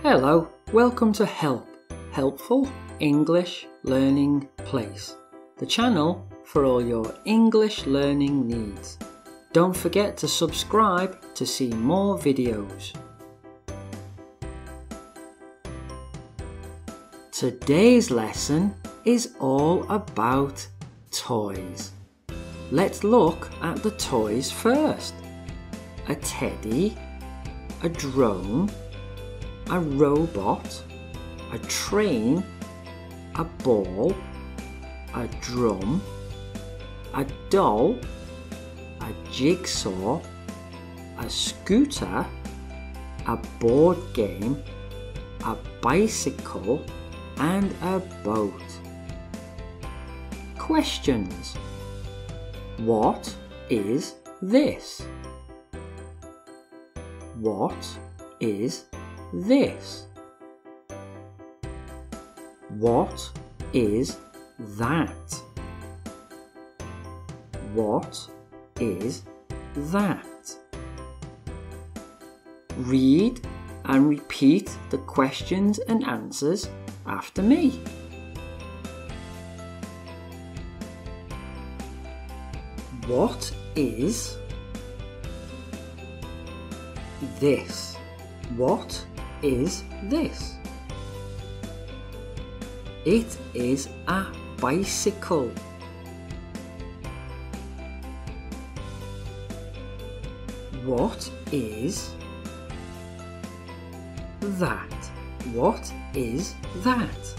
Hello, welcome to Help, Helpful English Learning Place, the channel for all your English learning needs. Don't forget to subscribe to see more videos. Today's lesson is all about toys. Let's look at the toys first. A teddy, a drone, a robot, a train, a ball, a drum, a doll, a jigsaw, a scooter, a board game, a bicycle, and a boat. Questions. What is this? What is this? What is that? What is that? Read and repeat the questions and answers after me. What is this? What is this? It is a bicycle. What is that? What is that?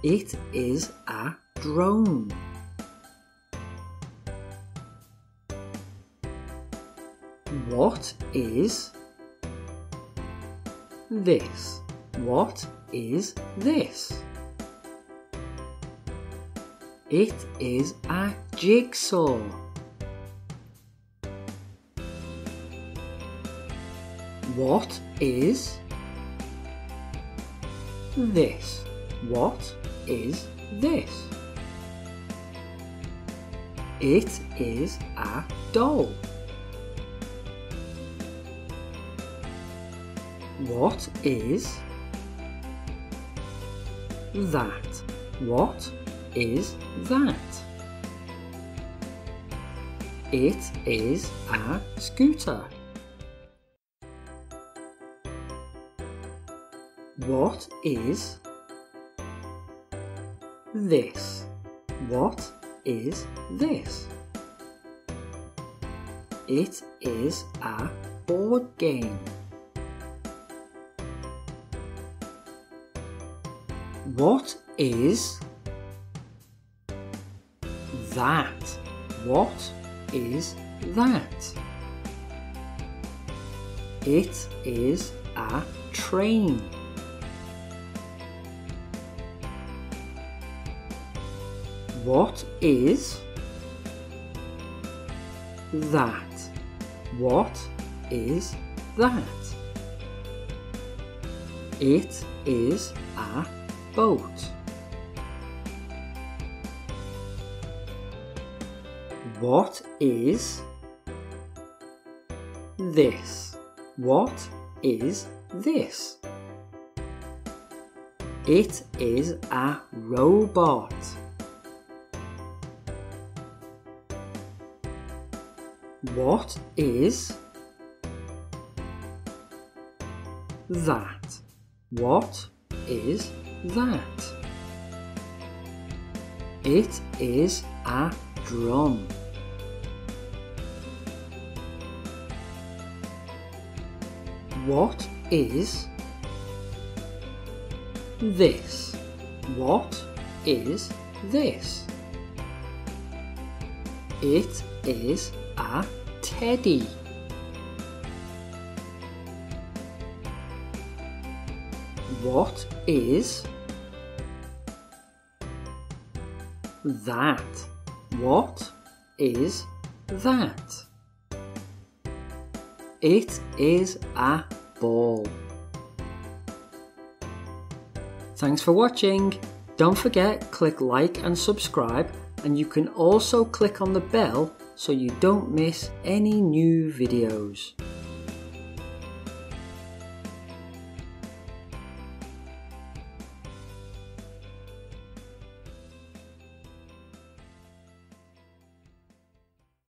It is a drone. What is this? What is this? It is a jigsaw. What is this? What is this? It is a doll. What is that? What is that? It is a scooter. What is this? What is this? It is a board game. What is that? What is that? It is a train. What is that? What is that? It is a boat. What is this? What is this? It is a robot. What is that? What is that? It is a drum. What is this? What is this? It is a teddy. What is that? What is that? It is a ball. Thanks for watching. Don't forget, click like and subscribe, and you can also click on the bell so you don't miss any new videos.